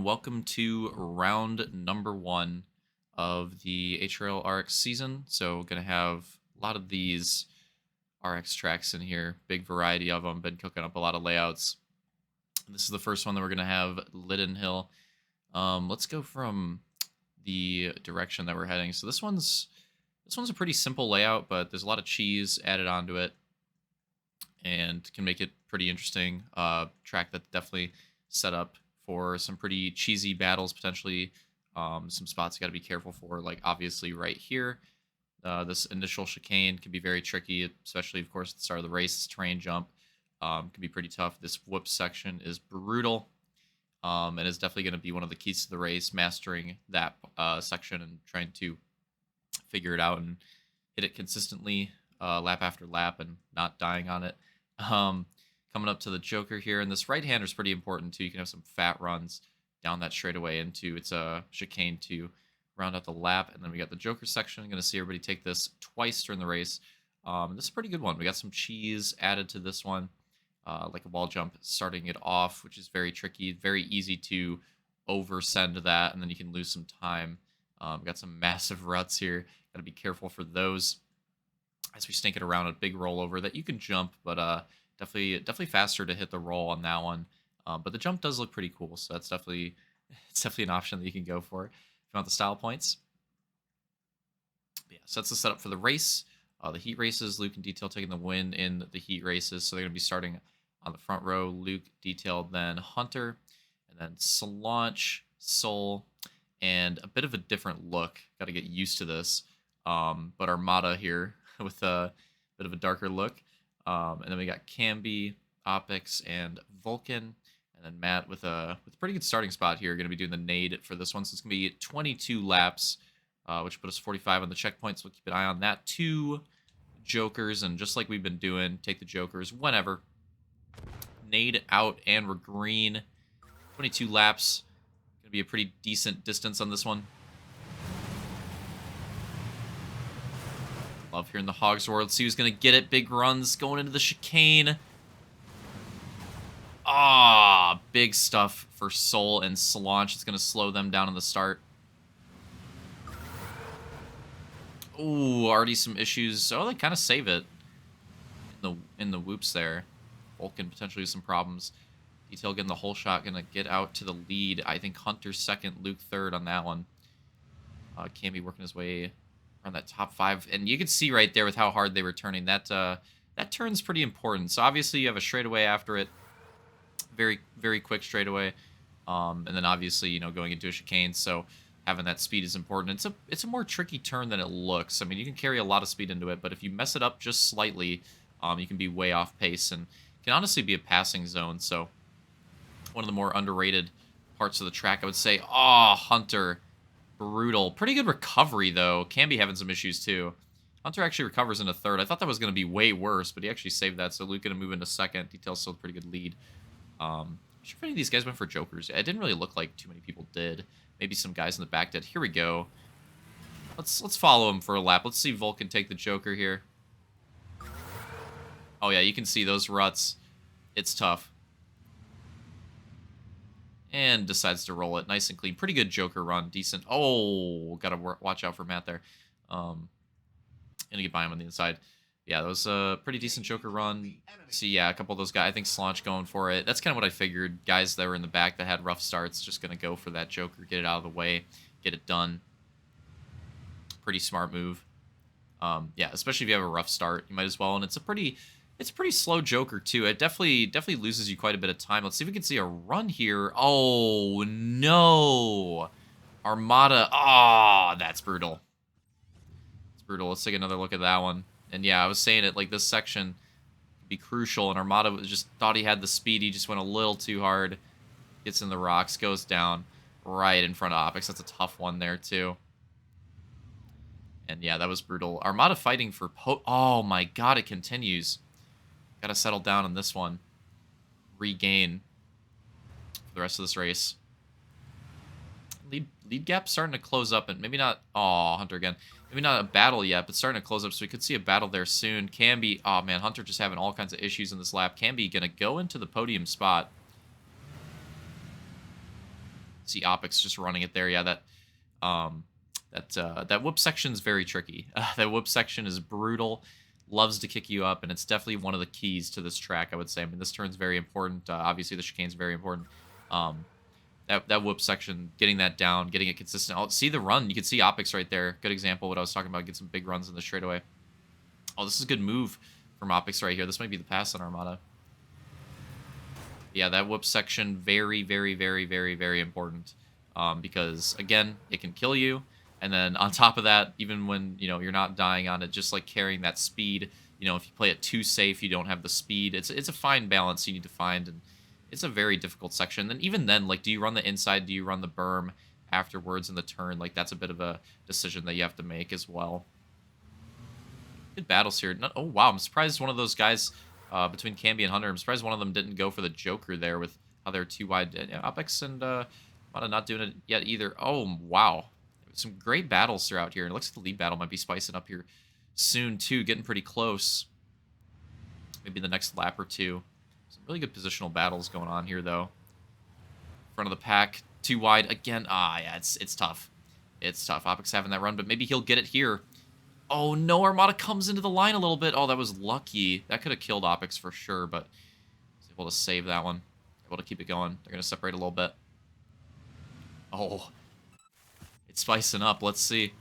welcome to round number one of the HRL RX season. So, going to have a lot of these RX tracks in here, big variety of them. Been cooking up a lot of layouts. This is the first one that we're going to have, Lydden Hill. Let's go from the direction that we're heading. So this one's a pretty simple layout, but there's a lot of cheese added onto it, and can make it pretty interesting. Track that definitely set up for some pretty cheesy battles potentially. Some spots you got to be careful for, like obviously right here. This initial chicane can be very tricky, especially of course at the start of the race. This terrain jump can be pretty tough. This whoop section is brutal, and is definitely going to be one of the keys to the race, mastering that section and trying to figure it out and hit it consistently lap after lap and not dying on it. Coming up to the Joker here, and this right-hander is pretty important too. You can have some fat runs down that straightaway into its chicane to round out the lap. And then we got the Joker section. I'm going to see everybody take this twice during the race. This is a pretty good one. We got some cheese added to this one, like a wall jump starting it off, which is very tricky, very easy to oversend that, and then you can lose some time. Got some massive ruts here. Got to be careful for those as we stink it around. A big rollover that you can jump, but definitely faster to hit the roll on that one. But the jump does look pretty cool, so it's definitely an option that you can go for if you want the style points. But yeah, so that's the setup for the race. The heat races, Luke and Detail taking the win in the heat races, so they're going to be starting on the front row. Luke, Detail, then Hunter, and then Solange, Soul, and a bit of a different look. Got to get used to this. But Armada here with a bit of a darker look. And then we got Camby, Opix, and Vulcan. And then Matt with a pretty good starting spot here. Going to be doing the nade for this one. So it's going to be 22 laps, which put us 45 on the checkpoints. We'll keep an eye on that. 2 Jokers, and just like we've been doing, take the Jokers whenever. Nade out, and we're green. 22 laps. Going to be a pretty decent distance on this one. Love here in the Hogs World. See who's going to get it. Big runs going into the chicane. Ah, big stuff for Soul and Solange. It's going to slow them down in the start. Ooh, already some issues. Oh, they kind of save it in the whoops there. Vulcan potentially with some problems. Detail getting the whole shot, going to get out to the lead. I think Hunter's second, Luke third on that one. Camby working his way around that top 5, and you can see right there with how hard they were turning that turn's pretty important. So obviously you have a straightaway after it, very quick straightaway, and then obviously going into a chicane, so having that speed is important. It's a more tricky turn than it looks. I mean, you can carry a lot of speed into it, but if you mess it up just slightly, you can be way off pace and can honestly be a passing zone. So one of the more underrated parts of the track, I would say. Oh, Hunter. Brutal. Pretty good recovery, though. Camby having some issues, too. Hunter actually recovers into third. I thought that was going to be way worse, but he actually saved that. So Luke going to move into second. Detail's still a pretty good lead. I'm sure if any of these guys went for Jokers. It didn't really look like too many people did. Maybe some guys in the back did. Here we go. Let's follow him for a lap. Let's see Vulcan take the Joker here. Oh, yeah, you can see those ruts. It's tough. And decides to roll it nice and clean. Pretty good Joker run. Decent. Oh, got to watch out for Matt there. Gonna get by him on the inside. Yeah, that was a pretty decent Joker run. See, yeah, a couple of those guys. I think Solange going for it. That's kind of what I figured. Guys that were in the back that had rough starts, just going to go for that Joker, get it out of the way, get it done. Pretty smart move. Yeah, especially if you have a rough start, you might as well. And it's a pretty slow Joker, too. It definitely loses you quite a bit of time. Let's see if we can see a run here. Oh, no. Armada. Ah, that's brutal. It's brutal. Let's take another look at that one. And yeah, I was saying it, like, this section could be crucial, and Armada just thought he had the speed. He just went a little too hard. Gets in the rocks, goes down right in front of Opix. That's a tough one there, too. And yeah, that was brutal. Armada fighting for oh, my God, it continues. Got to settle down on this one. Regain for the rest of this race. Lead gap starting to close up, and maybe not. Oh, Hunter again. Maybe not a battle yet, but starting to close up, so we could see a battle there soon. Camby. Oh, man, Hunter just having all kinds of issues in this lap. Camby going to go into the podium spot. See Opix just running it there. Yeah, um, that whoop section is very tricky. That whoop section is brutal. Loves to kick you up, and it's definitely one of the keys to this track, I would say. I mean, this turn's very important. Obviously, the chicane's very important. Um, that whoop section, getting that down, getting it consistent. Oh, see the run. You can see Opix right there. Good example of what I was talking about. Get some big runs in the straightaway. Oh, this is a good move from Opix right here. This might be the pass on Armada. Yeah, that whoop section, very, very, very, very, very important. Because, again, it can kill you. And then on top of that, even when, you're not dying on it, just like carrying that speed, if you play it too safe, you don't have the speed. It's a fine balance you need to find, and it's a very difficult section. And even then, like, do you run the inside? Do you run the berm afterwards in the turn? Like, that's a bit of a decision that you have to make as well. Good battles here. Oh, wow. I'm surprised one of those guys between Camby and Hunter, I'm surprised one of them didn't go for the Joker there with how they're too wide. Opix and Mata not doing it yet either. Oh, wow. Some great battles throughout here. It looks like the lead battle might be spicing up here soon, too. Getting pretty close. Maybe the next lap or two. Some really good positional battles going on here, though. Front of the pack. Too wide again. Yeah, it's tough. It's tough. Opix having that run, but maybe he'll get it here. Oh, no, Armada comes into the line a little bit. Oh, that was lucky. That could have killed Opix for sure, but he's able to save that one. Able to keep it going. They're going to separate a little bit. Oh, it's spicing up. Let's see.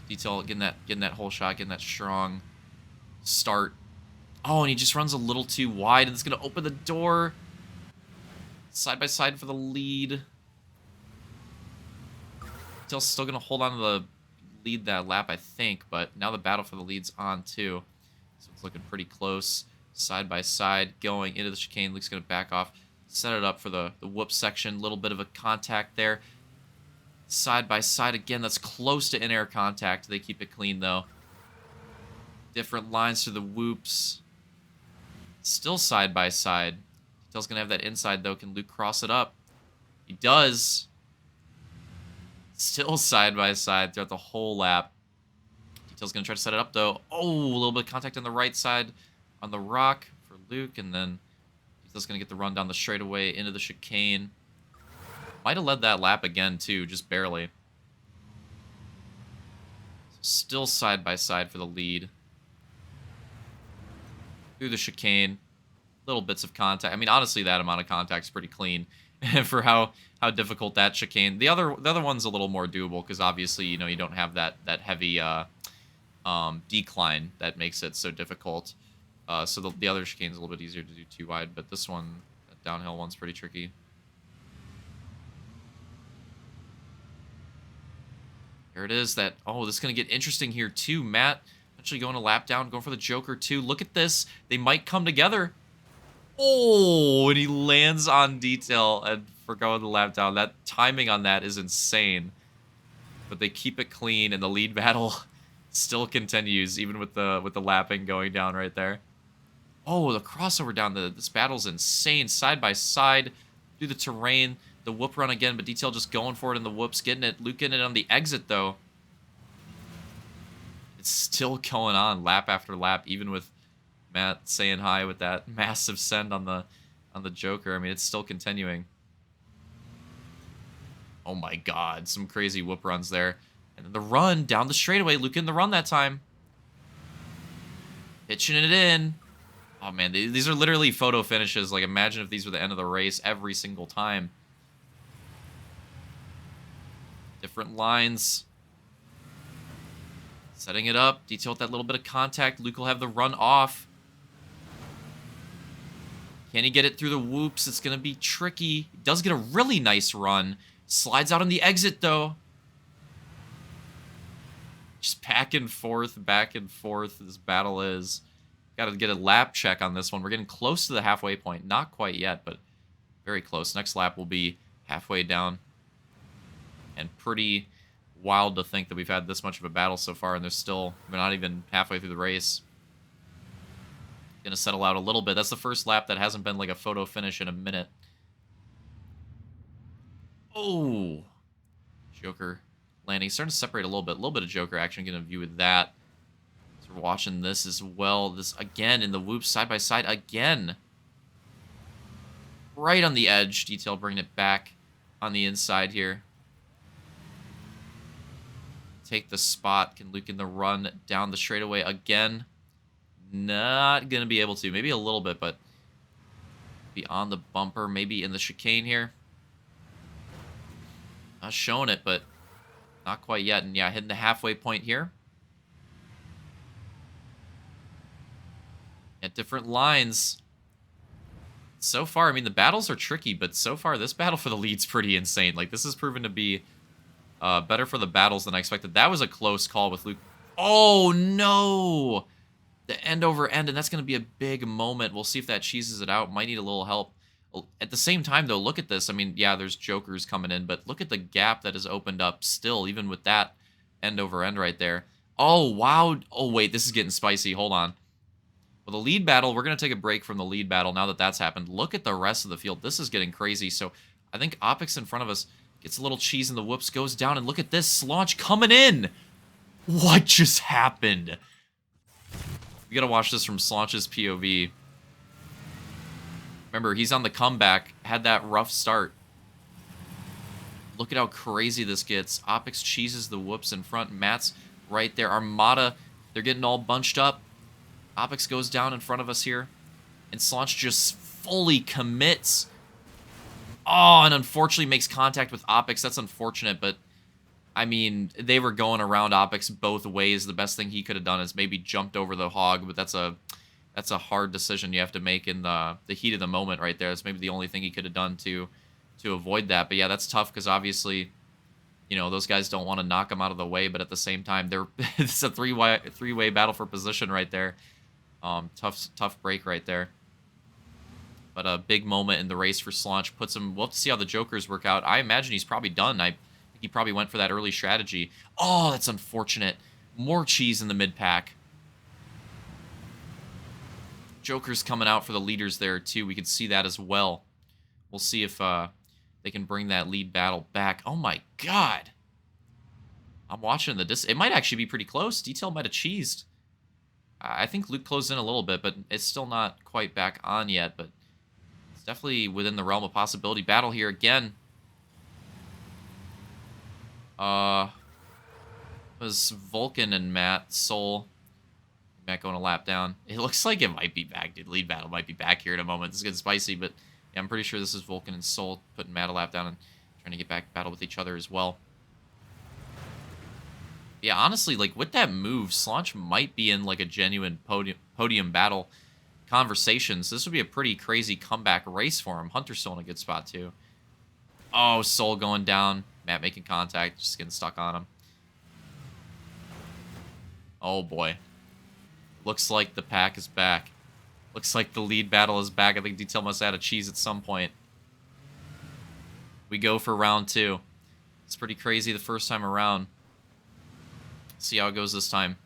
Detail, getting that whole shot, getting that strong start. Oh, and he just runs a little too wide, and it's going to open the door. Side by side for the lead. Detail's still going to hold on to the lead that lap, I think, but now the battle for the lead's on too. So it's looking pretty close. Side by side, going into the chicane. Luke's going to back off, set it up for the whoop section. Little bit of a contact there. Side by side again. That's close to in-air contact. They keep it clean, though. Different lines to the whoops. Still side by side. Detail's going to have that inside, though. Can Luke cross it up? He does. Still side by side throughout the whole lap. Detail's going to try to set it up, though. Oh, a little bit of contact on the right side on the rock for Luke. And then Detail's going to get the run down the straightaway into the chicane. Might have led that lap again, too, just barely. Still side by side for the lead. Through the chicane. Little bits of contact. I mean, honestly, that amount of contact is pretty clean for how difficult that chicane. The other one's a little more doable because obviously, you don't have that heavy decline that makes it so difficult. So the other chicane's a little bit easier to do too wide, but this one, that downhill one's pretty tricky. There it is. This is going to get interesting here too. Matt actually going a lap down, going for the Joker too. Look at this. They might come together. Oh, and he lands on Detail and for going the lap down. That timing on that is insane. But they keep it clean, and the lead battle still continues, even with the lapping going down right there. Oh, the crossover down. This battle's insane. Side by side through the terrain. The whoop run again, but Detail just going for it in the whoops, getting it. Luke getting it on the exit, though. It's still going on lap after lap, even with Matt saying hi with that massive send on the Joker. I mean, it's still continuing. Oh my god, some crazy whoop runs there. And then the run down the straightaway. Luke in the run that time. Pitching it in. Oh man, these are literally photo finishes. Like, imagine if these were the end of the race every single time. Different lines. Setting it up. Detail with that little bit of contact. Luke will have the run off. Can he get it through the whoops? It's going to be tricky. He does get a really nice run. Slides out on the exit, though. Just back and forth, this battle is. Got to get a lap check on this one. We're getting close to the halfway point. Not quite yet, but very close. Next lap will be halfway down. And pretty wild to think that we've had this much of a battle so far, and we're not even halfway through the race. Gonna settle out a little bit. That's the first lap that hasn't been like a photo finish in a minute. Oh, Joker landing. Starting to separate a little bit of Joker action. Getting a view of that. So we're watching this as well. This again in the whoops side by side again. right on the edge. Detail bringing it back on the inside here. Take the spot. Can Luke in the run down the straightaway again? Not going to be able to. Maybe a little bit, but be on the bumper. Maybe in the chicane here. Not showing it, but not quite yet. And yeah, hitting the halfway point here. At different lines. So far, I mean, the battles are tricky, but so far, this battle for the lead's pretty insane. Like, this has proven to be better for the battles than I expected. That was a close call with Luke. Oh, no! The end over end, and that's going to be a big moment. We'll see if that cheeses it out. Might need a little help. At the same time, though, look at this. I mean, yeah, there's jokers coming in, but look at the gap that has opened up still, even with that end over end right there. Oh, wow. Oh, wait, this is getting spicy. Hold on. Well, the lead battle, we're going to take a break from the lead battle now that that's happened. Look at the rest of the field. This is getting crazy. So I think Opix in front of us gets a little cheese in the whoops, goes down, and look at this. Slaunch coming in. What just happened? We got to watch this from Slaunch's POV. Remember, he's on the comeback, had that rough start. Look at how crazy this gets. Opix cheeses the whoops in front. Matt's right there. Armada, they're getting all bunched up. Opix goes down in front of us here. And Slaunch just fully commits. Oh, and unfortunately makes contact with Opix. That's unfortunate, but I mean, they were going around Opix both ways. The best thing he could have done is maybe jumped over the hog, but that's a hard decision you have to make in the heat of the moment right there. That's maybe the only thing he could have done to avoid that. But yeah, that's tough because obviously, you know, those guys don't want to knock him out of the way, but at the same time, it's a three-way battle for position right there. Tough break right there. But a big moment in the race for Slaunch puts him. We'll have to see how the jokers work out. I imagine he's probably done. I think he probably went for that early strategy. Oh, that's unfortunate. More cheese in the mid-pack. Joker's coming out for the leaders there, too. We can see that as well. We'll see if they can bring that lead battle back. Oh, my God. I'm watching the distance. It might actually be pretty close. Detail might have cheesed. I think Luke closed in a little bit, but it's still not quite back on yet. But it's definitely within the realm of possibility. Battle here again. It was Vulcan and Matt. Soul. Matt going a lap down. It looks like it might be back, dude. Lead battle might be back here in a moment. This is getting spicy, but yeah, I'm pretty sure this is Vulcan and Soul putting Matt a lap down and trying to get back battle with each other as well. Yeah, honestly, like, with that move, Slaunch might be in, like, a genuine podium battle conversation. So this would be a pretty crazy comeback race for him. Hunter's still in a good spot, too. Oh, Soul going down. Matt making contact, just getting stuck on him. Oh, boy. Looks like the pack is back. Looks like the lead battle is back. I think Detail must add a cheese at some point. We go for round 2. It's pretty crazy the first time around. See how it goes this time.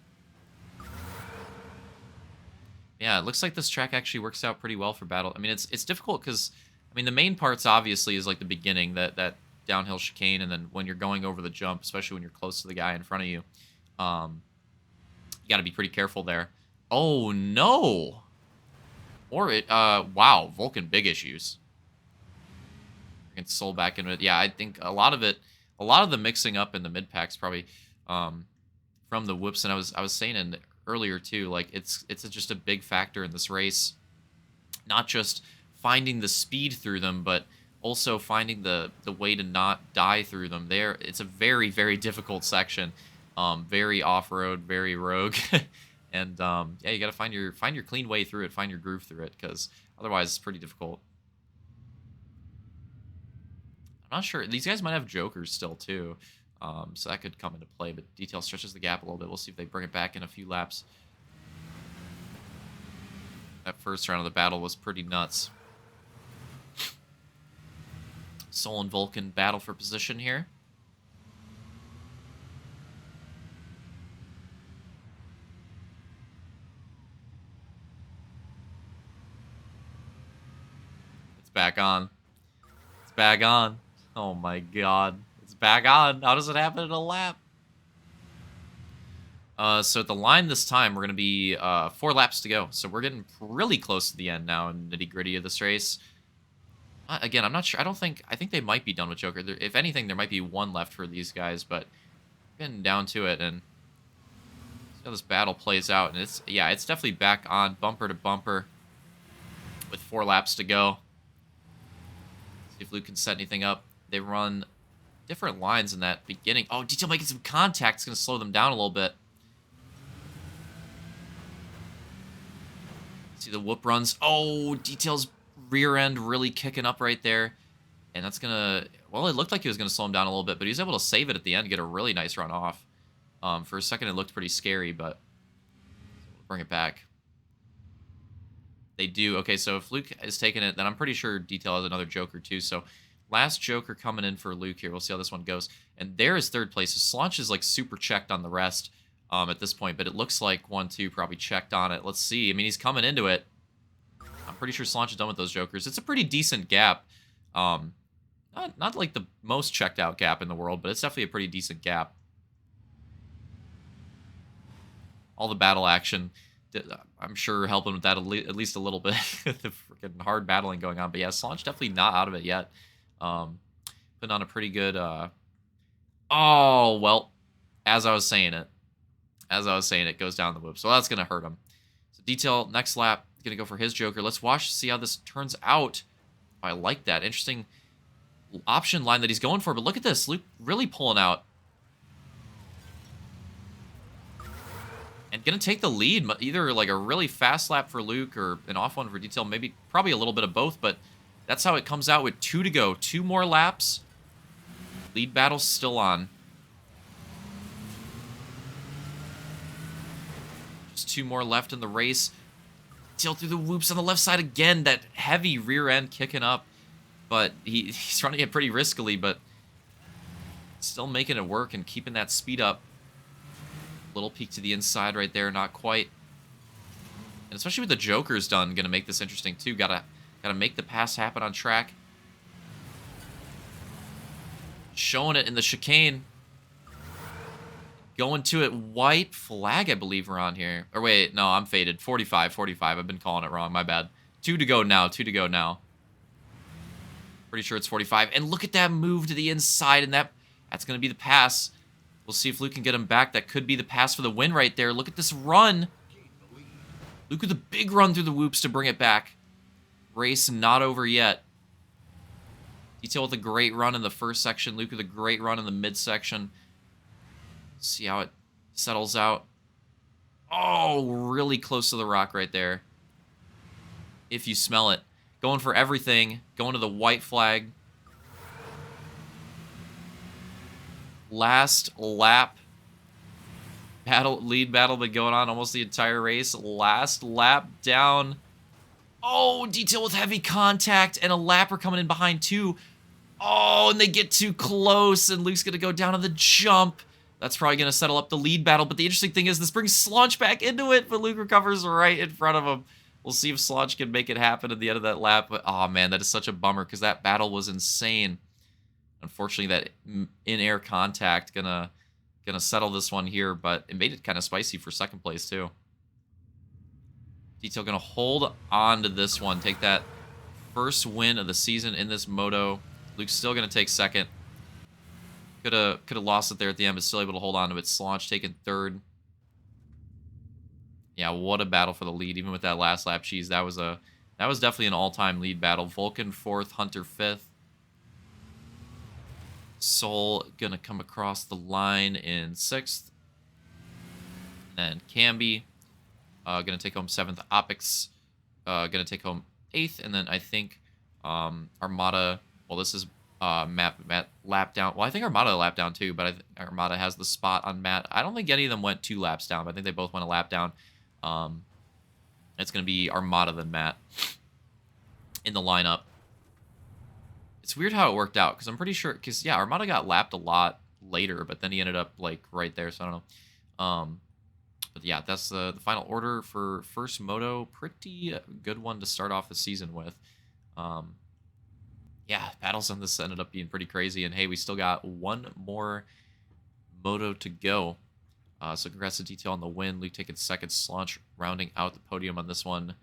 Yeah, it looks like this track actually works out pretty well for battle. I mean, it's difficult because, I mean, the main parts obviously is like the beginning, that downhill chicane, and then when you're going over the jump, especially when you're close to the guy in front of you, you got to be pretty careful there. Oh no! Or it, wow, Vulcan big issues. Bringing Soul back into it. Yeah, I think a lot of the mixing up in the mid packs probably, from the whoops, and I was saying earlier too, like it's just a big factor in this race. Not just finding the speed through them, but also finding the way to not die through them. It's a very, very difficult section, very off-road, very rogue, and yeah, you got to find your clean way through it, find your groove through it, because otherwise it's pretty difficult. I'm not sure. These guys might have jokers still too. So that could come into play, but Detail stretches the gap a little bit. We'll see if they bring it back in a few laps. That first round of the battle was pretty nuts. Soul and Vulcan battle for position here. It's back on. It's back on. Oh my god. Back on. How does it happen in a lap? So at the line this time, we're going to be 4 laps to go. So we're getting really close to the end now in the nitty-gritty of this race. Again, I'm not sure. I think they might be done with Joker. If anything, there might be one left for these guys, but getting down to it and see how this battle plays out. And it's definitely back on bumper to bumper with 4 laps to go. See if Luke can set anything up. They run different lines in that beginning. Oh, Detail making some contact is going to slow them down a little bit. See the whoop runs. Oh, Detail's rear end really kicking up right there. And that's going to... Well, it looked like he was going to slow him down a little bit, but he was able to save it at the end, get a really nice run off. For a second, it looked pretty scary, but bring it back. They do. Okay, so if Luke is taking it, then I'm pretty sure Detail has another Joker too. So last Joker coming in for Luke here. We'll see how this one goes. And there is third place. So Slaunch is like super checked on the rest at this point, but it looks like 1-2 probably checked on it. Let's see. I mean, he's coming into it. I'm pretty sure Slaunch is done with those Jokers. It's a pretty decent gap. Not like the most checked out gap in the world, but it's definitely a pretty decent gap. All the battle action, I'm sure, helping with that at least a little bit. The freaking hard battling going on. But yeah, Slaunch definitely not out of it yet. Putting on a pretty good... Oh, well, as I was saying it goes down the whoop. So that's going to hurt him. So Detail, next lap, going to go for his Joker. Let's watch, see how this turns out. I like that. Interesting option line that he's going for. But look at this. Luke really pulling out. And going to take the lead, either like a really fast lap for Luke or an off one for Detail, maybe probably a little bit of both, but that's how it comes out with 2 to go. 2 more laps. Lead battle's still on. Just 2 more left in the race. Detail through the whoops on the left side again. That heavy rear end kicking up, but he's running it pretty riskily, but still making it work and keeping that speed up. Little peek to the inside right there, not quite. And especially with the Jokers done, gonna make this interesting too. Gotta make the pass happen on track. Showing it in the chicane. Going to it, white flag, I believe we're on here. Or wait, no, I'm faded. 45. I've been calling it wrong, my bad. 2 to go now, Pretty sure it's 45. And look at that move to the inside, and that's gonna be the pass. We'll see if Luke can get him back. That could be the pass for the win right there. Look at this run. Luke with a big run through the whoops to bring it back. Race not over yet. Detail with a great run in the first section. Luke with a great run in the midsection. See how it settles out. Oh, really close to the rock right there. If you smell it. Going for everything. Going to the white flag. Last lap. Lead battle been going on almost the entire race. Last lap down. Oh, Detail with heavy contact and a lapper coming in behind too. Oh, and they get too close and Luke's going to go down on the jump. That's probably going to settle up the lead battle. But the interesting thing is this brings Slaunch back into it, but Luke recovers right in front of him. We'll see if Slaunch can make it happen at the end of that lap. But, oh, man, that is such a bummer because that battle was insane. Unfortunately, that in-air contact gonna settle this one here, but it made it kind of spicy for second place too. Detail gonna hold on to this one, take that first win of the season in this moto. Luke's still gonna take second. Could have lost it there at the end, but still able to hold on to it. Slaunch taking third. Yeah, what a battle for the lead, even with that last lap. Jeez, that was definitely an all-time lead battle. Vulcan fourth, Hunter fifth. Soul gonna come across the line in 6th. And then Camby gonna take home 7th. Opix gonna take home 8th. And then I think Armada, well, this is Matt lap down. Well, I think Armada lap down too, but Armada has the spot on Matt. I don't think any of them went 2 laps down, but I think they both went a lap down. It's gonna be Armada than Matt in the lineup. It's weird how it worked out, because I'm pretty sure, because, yeah, Armada got lapped a lot later, but then he ended up, like, right there, so I don't know. But, yeah, that's the final order for first moto. Pretty good one to start off the season with. Yeah, battles on this ended up being pretty crazy, and, hey, we still got 1 more moto to go. So congrats to Detail on the win. Luke taking second, Slaunch rounding out the podium on this one.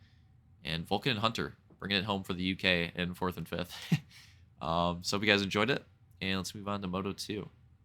And Vulcan and Hunter bringing it home for the UK in fourth and fifth. So hope you guys enjoyed it, and let's move on to Moto 2.